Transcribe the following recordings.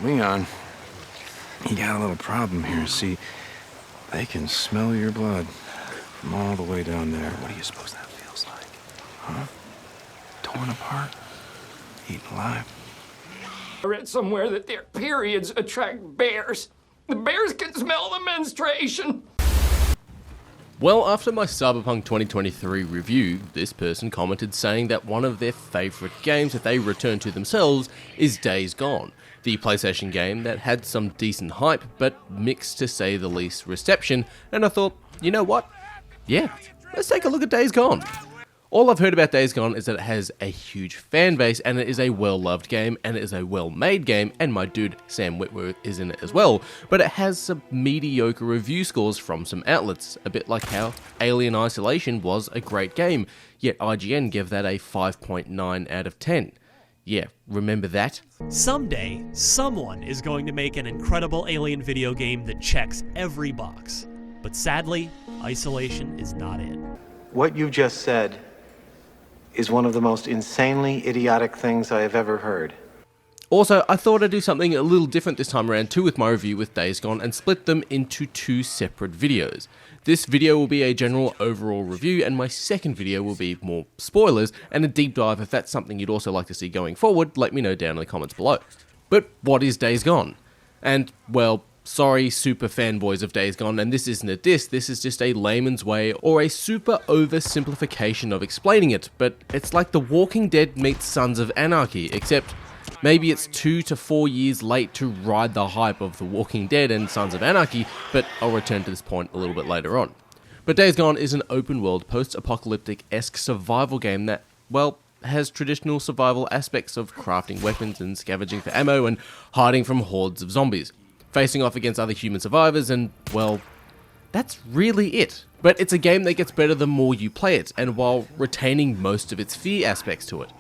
Leon, you got a little problem here. See, they can smell your blood from all the way down there. What do you suppose that feels like? Huh? Torn apart? Eaten alive? I read somewhere that their periods attract bears. The bears can smell the menstruation. Well, after my Cyberpunk 2023 review, this person commented saying that one of their favourite games that they return to themselves is Days Gone, the PlayStation game that had some decent hype, but mixed to say the least reception, and I thought, you know what? Yeah, let's take a look at Days Gone. All I've heard about Days Gone is that it has a huge fan base, and it is a well-loved game, and it is a well-made game, and my dude Sam Witwer is in it as well, but it has some mediocre review scores from some outlets, a bit like how Alien Isolation was a great game, yet IGN gave that a 5.9 out of 10. Yeah, remember that? Someday, someone is going to make an incredible Alien video game that checks every box. But sadly, Isolation is not it. What you just said is one of the most insanely idiotic things I have ever heard. Also, I thought I'd do something a little different this time around too with my review with Days Gone and split them into two separate videos. This video will be a general overall review, and my second video will be more spoilers and a deep dive. If that's something you'd also like to see going forward, let me know down in the comments below. But what is Days Gone? And, well, sorry super fanboys of Days Gone, and this isn't a diss, this is just a layman's way or a super oversimplification of explaining it, but it's like The Walking Dead meets Sons of Anarchy, except maybe it's 2 to 4 years late to ride the hype of The Walking Dead and Sons of Anarchy, but I'll return to this point a little bit later on. But Days Gone is an open world post-apocalyptic-esque survival game that, well, has traditional survival aspects of crafting weapons and scavenging for ammo and hiding from hordes of zombies, facing off against other human survivors, and, well, that's really it. But it's a game that gets better the more you play it, and while retaining most of its fear aspects to it.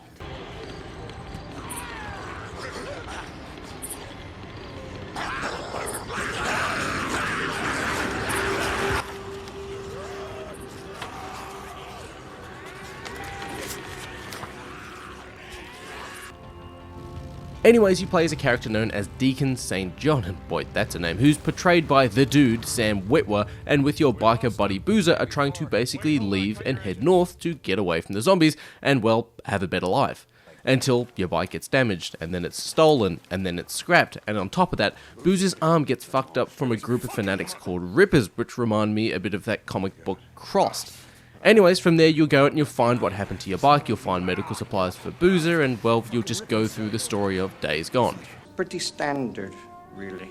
Anyways, you play as a character known as Deacon St. John, and boy, that's a name, who's portrayed by the dude, Sam Witwer, and with your biker buddy Boozer are trying to basically leave and head north to get away from the zombies and, well, have a better life. Until your bike gets damaged, and then it's stolen, and then it's scrapped, and on top of that, Boozer's arm gets fucked up from a group of fanatics called Rippers, which remind me a bit of that comic book Crossed. Anyways, from there you'll go out and you'll find what happened to your bike, you'll find medical supplies for Boozer, and, well, you'll just go through the story of Days Gone. Pretty standard, really.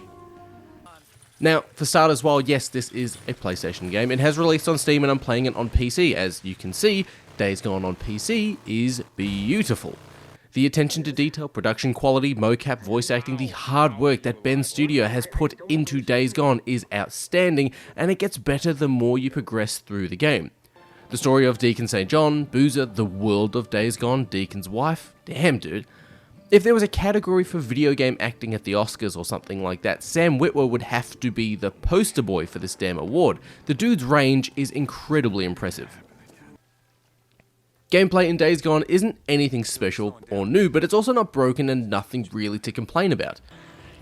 Now, for starters, while yes, this is a PlayStation game, it has released on Steam and I'm playing it on PC. As you can see, Days Gone on PC is beautiful. The attention to detail, production quality, mocap, voice acting, the hard work that Ben's studio has put into Days Gone is outstanding, and it gets better the more you progress through the game. The story of Deacon St. John, Boozer, the world of Days Gone, Deacon's wife, damn dude. If there was a category for video game acting at the Oscars or something like that, Sam Witwer would have to be the poster boy for this damn award. The dude's range is incredibly impressive. Gameplay in Days Gone isn't anything special or new, but it's also not broken and nothing really to complain about.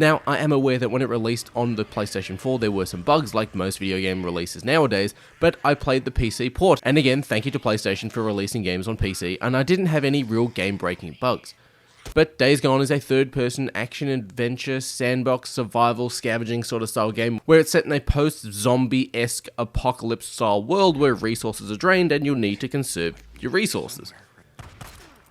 Now, I am aware that when it released on the PlayStation 4 there were some bugs like most video game releases nowadays, but I played the PC port, and again, thank you to PlayStation for releasing games on PC, and I didn't have any real game-breaking bugs. But Days Gone is a third-person action-adventure, sandbox, survival, scavenging sort of style game where it's set in a post-zombie-esque apocalypse-style world where resources are drained and you'll need to conserve your resources.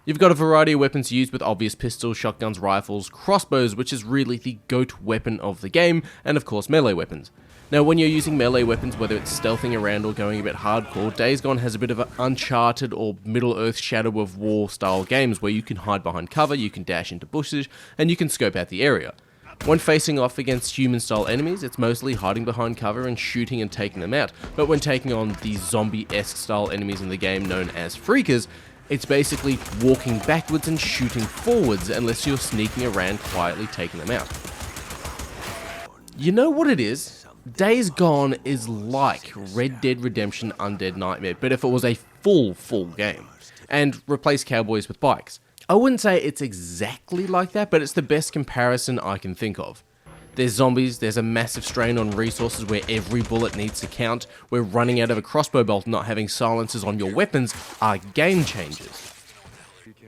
You've got a variety of weapons used with obvious pistols, shotguns, rifles, crossbows, which is really the GOAT weapon of the game, and of course melee weapons. Now when you're using melee weapons, whether it's stealthing around or going a bit hardcore, Days Gone has a bit of an Uncharted or Middle-earth Shadow of War style games where you can hide behind cover, you can dash into bushes, and you can scope out the area. When facing off against human-style enemies, it's mostly hiding behind cover and shooting and taking them out, but when taking on the zombie-esque style enemies in the game known as Freakers, it's basically walking backwards and shooting forwards unless you're sneaking around quietly taking them out. You know what it is? Days Gone is like Red Dead Redemption Undead Nightmare, but if it was a full game, and replace cowboys with bikes. I wouldn't say it's exactly like that, but it's the best comparison I can think of. There's zombies, there's a massive strain on resources where every bullet needs to count, where running out of a crossbow bolt and not having silencers on your weapons are game changers.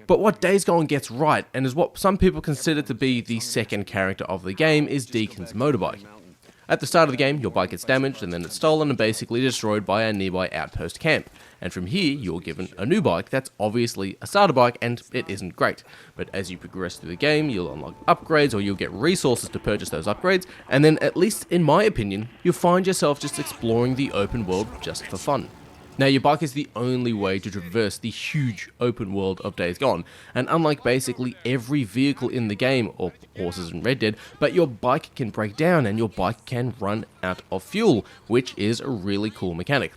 But what Days Gone gets right, and is what some people consider to be the second character of the game, is Deacon's motorbike. At the start of the game, your bike gets damaged and then it's stolen and basically destroyed by a nearby outpost camp. And from here, you're given a new bike that's obviously a starter bike and it isn't great. But as you progress through the game, you'll unlock upgrades or you'll get resources to purchase those upgrades. And then, at least in my opinion, you'll find yourself just exploring the open world just for fun. Now, your bike is the only way to traverse the huge open world of Days Gone, and unlike basically every vehicle in the game, or horses in Red Dead, but your bike can break down and your bike can run out of fuel, which is a really cool mechanic.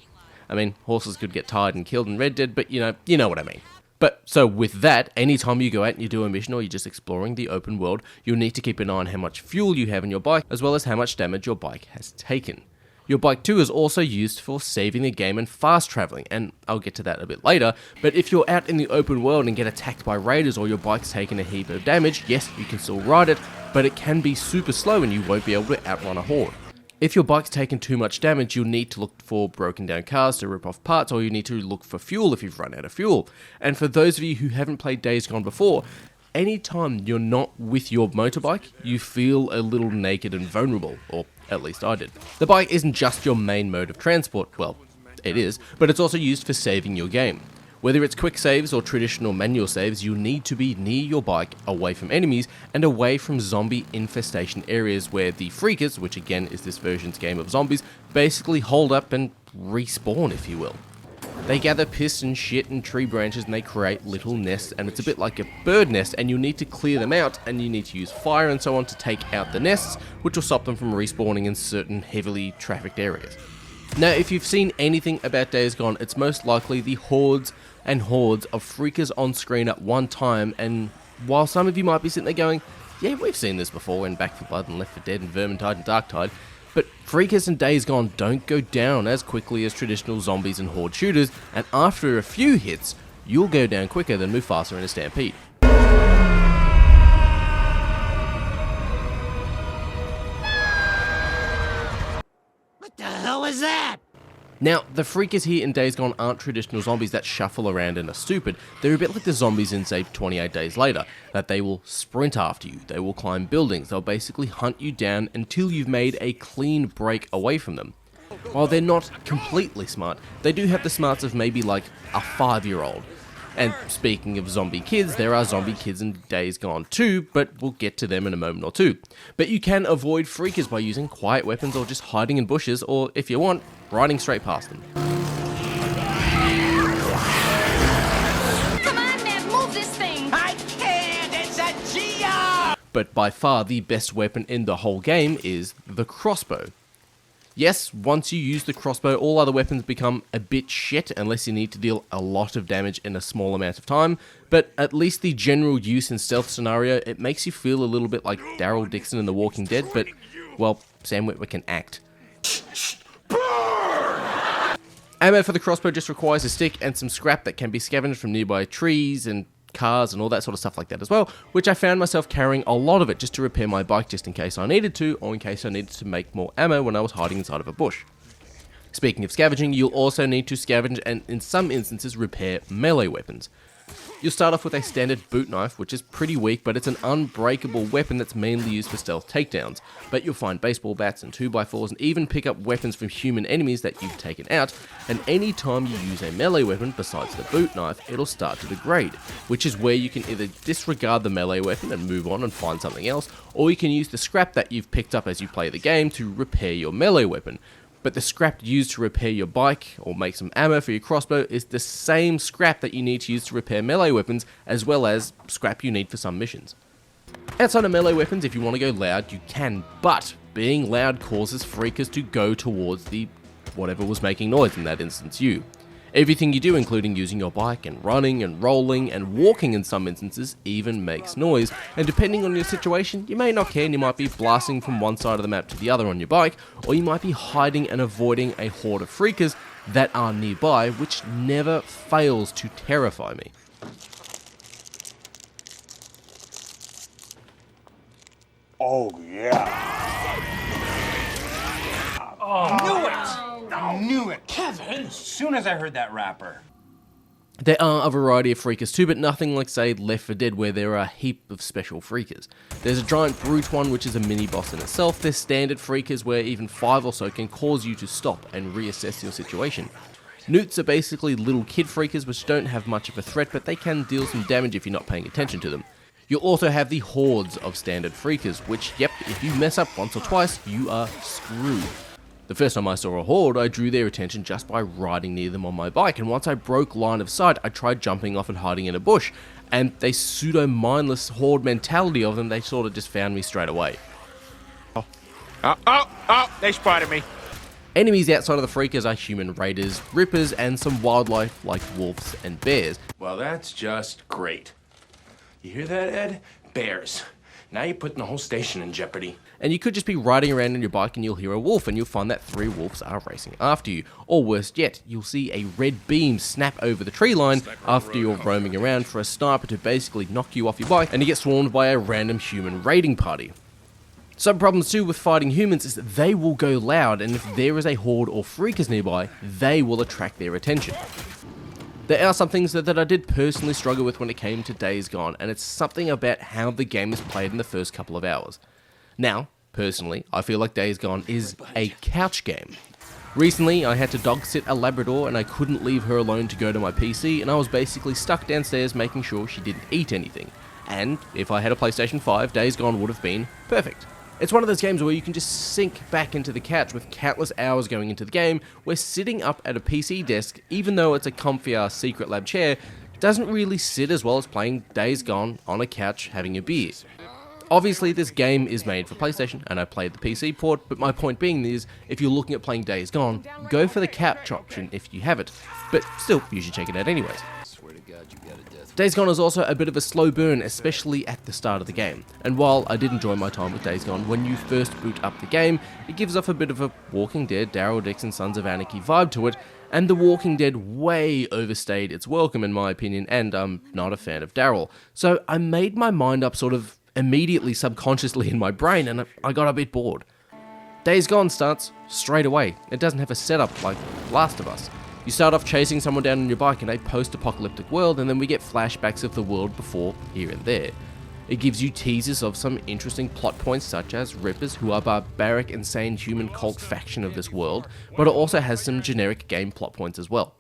I mean, horses could get tired and killed in Red Dead, but you know what I mean. But, so with that, anytime you go out and you do a mission or you're just exploring the open world, you'll need to keep an eye on how much fuel you have in your bike, as well as how much damage your bike has taken. Your bike too is also used for saving the game and fast traveling, and I'll get to that a bit later, but if you're out in the open world and get attacked by raiders or your bike's taken a heap of damage, yes, you can still ride it, but it can be super slow and you won't be able to outrun a horde. If your bike's taken too much damage, you'll need to look for broken down cars to rip off parts, or you need to look for fuel if you've run out of fuel. And for those of you who haven't played Days Gone before, anytime you're not with your motorbike, you feel a little naked and vulnerable, or at least I did. The bike isn't just your main mode of transport, well, it is, but it's also used for saving your game. Whether it's quick saves or traditional manual saves, you'll need to be near your bike, away from enemies, and away from zombie infestation areas where the freakers, which again is this version's game of zombies, basically hold up and respawn, if you will. They gather piss and shit and tree branches and they create little nests, and it's a bit like a bird nest, and you'll need to clear them out and you need to use fire and so on to take out the nests, which will stop them from respawning in certain heavily trafficked areas. Now, if you've seen anything about Days Gone, it's most likely the hordes and hordes of freakers on screen at one time, and while some of you might be sitting there going, yeah, we've seen this before in Back 4 Blood and Left 4 Dead and Vermintide and Darktide, but freakers and Days Gone don't go down as quickly as traditional zombies and horde shooters, and after a few hits, you'll go down quicker than Mufasa in a stampede. What the hell is that? Now, the freakers here in Days Gone aren't traditional zombies that shuffle around and are stupid. They're a bit like the zombies in, say, 28 Days Later, that they will sprint after you, they will climb buildings, they'll basically hunt you down until you've made a clean break away from them. While they're not completely smart, they do have the smarts of maybe like a 5-year-old. And speaking of zombie kids, there are zombie kids in Days Gone too, but we'll get to them in a moment or two. But you can avoid freakers by using quiet weapons or just hiding in bushes, or if you want, riding straight past them. Come on, man, move this thing! I can't! It's a Geo! But by far the best weapon in the whole game is the crossbow. Yes, once you use the crossbow, all other weapons become a bit shit unless you need to deal a lot of damage in a small amount of time, but at least the general use in stealth scenario, it makes you feel a little bit like Daryl Dixon in The Walking Dead, but, well, Sam Witwer can act. Ammo for the crossbow just requires a stick and some scrap that can be scavenged from nearby trees and cars and all that sort of stuff like that as well, which I found myself carrying a lot of it just to repair my bike just in case I needed to, or in case I needed to make more ammo when I was hiding inside of a bush. Speaking of scavenging, you'll also need to scavenge and in some instances repair melee weapons. You'll start off with a standard boot knife, which is pretty weak, but it's an unbreakable weapon that's mainly used for stealth takedowns. But you'll find baseball bats and 2x4s and even pick up weapons from human enemies that you've taken out, and any time you use a melee weapon besides the boot knife, it'll start to degrade, which is where you can either disregard the melee weapon and move on and find something else, or you can use the scrap that you've picked up as you play the game to repair your melee weapon. But the scrap used to repair your bike or make some ammo for your crossbow is the same scrap that you need to use to repair melee weapons, as well as scrap you need for some missions. Outside of melee weapons, if you want to go loud, you can, but being loud causes freakers to go towards the whatever was making noise, in that instance you. Everything you do, including using your bike and running and rolling and walking in some instances, even makes noise, and depending on your situation, you may not care and you might be blasting from one side of the map to the other on your bike, or you might be hiding and avoiding a horde of freakers that are nearby, which never fails to terrify me. Oh, yeah. I knew it! Kevin! As soon as I heard that rapper. There are a variety of freakers too, but nothing like, say, Left 4 Dead, where there are a heap of special freakers. There's a giant brute one, which is a mini-boss in itself. There's standard freakers, where even 5 or so can cause you to stop and reassess your situation. Newts are basically little kid freakers, which don't have much of a threat, but they can deal some damage if you're not paying attention to them. You'll also have the hordes of standard freakers, which, yep, if you mess up once or twice, you are screwed. The first time I saw a horde, I drew their attention just by riding near them on my bike, and once I broke line of sight, I tried jumping off and hiding in a bush, and they pseudo-mindless horde mentality of them, they sort of just found me straight away. Oh, they spotted me. Enemies outside of the freakers are human raiders, rippers, and some wildlife like wolves and bears. Well, that's just great. You hear that, Ed? Bears. Now you're putting the whole station in jeopardy. And you could just be riding around on your bike and you'll hear a wolf and you'll find that 3 wolves are racing after you. Or worse yet, you'll see a red beam snap over the tree line after you're roaming around for a sniper to basically knock you off your bike and you get swarmed by a random human raiding party. Some problems too with fighting humans is that they will go loud, and if there is a horde or freakers nearby, they will attract their attention. There are some things that I did personally struggle with when it came to Days Gone, and it's something about how the game is played in the first couple of hours. Now, personally, I feel like Days Gone is a couch game. Recently, I had to dog sit a Labrador and I couldn't leave her alone to go to my PC, and I was basically stuck downstairs making sure she didn't eat anything. And if I had a PlayStation 5, Days Gone would have been perfect. It's one of those games where you can just sink back into the couch with countless hours going into the game, where sitting up at a PC desk, even though it's a comfier Secret Lab chair, doesn't really sit as well as playing Days Gone on a couch having a beer. Obviously this game is made for PlayStation and I played the PC port, but my point being is, if you're looking at playing Days Gone, go for the couch option if you have it, but still, you should check it out anyways. Days Gone is also a bit of a slow burn, especially at the start of the game, and while I did enjoy my time with Days Gone, when you first boot up the game, it gives off a bit of a Walking Dead, Daryl Dixon Sons of Anarchy vibe to it, and The Walking Dead way overstayed its welcome in my opinion, and I'm not a fan of Daryl. So I made my mind up sort of immediately subconsciously in my brain, and I got a bit bored. Days Gone starts straight away. It doesn't have a setup like Last of Us. You start off chasing someone down on your bike in a post-apocalyptic world, and then we get flashbacks of the world before here and there. It gives you teasers of some interesting plot points such as Rippers, who are a barbaric, insane human cult faction of this world, but it also has some generic game plot points as well.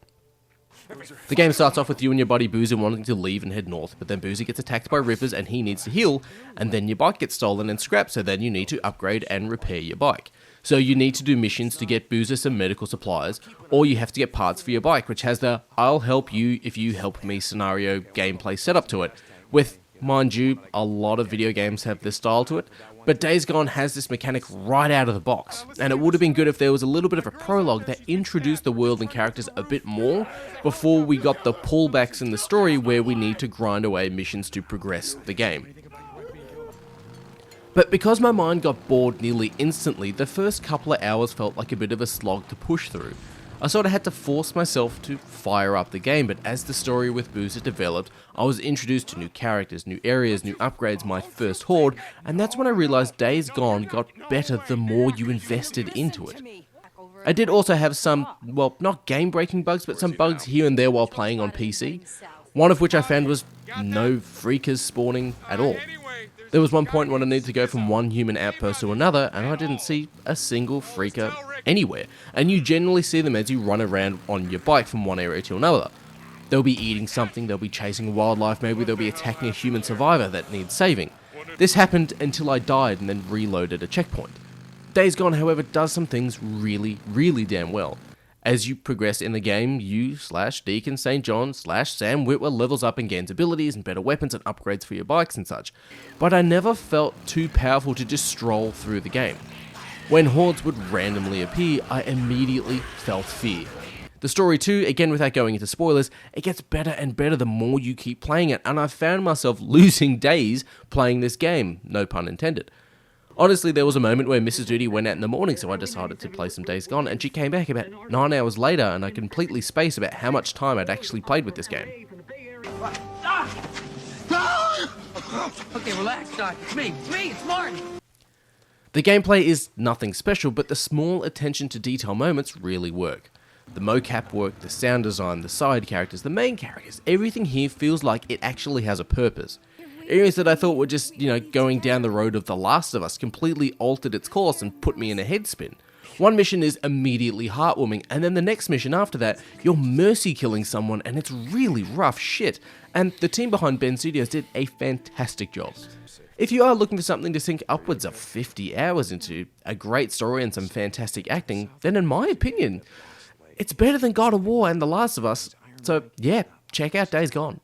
The game starts off with you and your buddy Boozer wanting to leave and head north, but then Boozer gets attacked by Rippers and he needs to heal, and then your bike gets stolen and scrapped, so then you need to upgrade and repair your bike. So you need to do missions to get Boozer some medical supplies, or you have to get parts for your bike, which has the I'll help you if you help me scenario gameplay setup to it, with, mind you, a lot of video games have this style to it, but Days Gone has this mechanic right out of the box, and it would have been good if there was a little bit of a prologue that introduced the world and characters a bit more before we got the pullbacks in the story where we need to grind away missions to progress the game. But because my mind got bored nearly instantly, the first couple of hours felt like a bit of a slog to push through. I sort of had to force myself to fire up the game, but as the story with Boozer developed, I was introduced to new characters, new areas, new upgrades, my first horde, and that's when I realised Days Gone got better the more you invested into it. I did also have some, well, not game-breaking bugs, but some bugs here and there while playing on PC, one of which I found was no freakers spawning at all. There was one point when I needed to go from one human outpost to another, and I didn't see a single freaker anywhere, and you generally see them as you run around on your bike from one area to another. They'll be eating something, they'll be chasing wildlife, maybe they'll be attacking a human survivor that needs saving. This happened until I died and then reloaded a checkpoint. Days Gone, however, does some things really, really damn well. As you progress in the game, you/Deacon St. John/Sam Witwer levels up and gains abilities and better weapons and upgrades for your bikes and such, but I never felt too powerful to just stroll through the game. When hordes would randomly appear, I immediately felt fear. The story too, again without going into spoilers, it gets better and better the more you keep playing it, and I found myself losing days playing this game, no pun intended. Honestly, there was a moment where Mrs. Duty went out in the morning, so I decided to play some Days Gone, and she came back about 9 hours later, and I completely spaced about how much time I'd actually played with this game. Okay, relax, Doc. It's me, it's Martin. The gameplay is nothing special, but the small attention to detail moments really work. The mocap work, the sound design, the side characters, the main characters, everything here feels like it actually has a purpose. Areas that I thought were just, going down the road of The Last of Us completely altered its course and put me in a headspin. One mission is immediately heartwarming, and then the next mission after that, you're mercy killing someone and it's really rough shit. And the team behind Ben Studios did a fantastic job. If you are looking for something to sink upwards of 50 hours into, a great story and some fantastic acting, then in my opinion, it's better than God of War and The Last of Us. So yeah, check out Days Gone.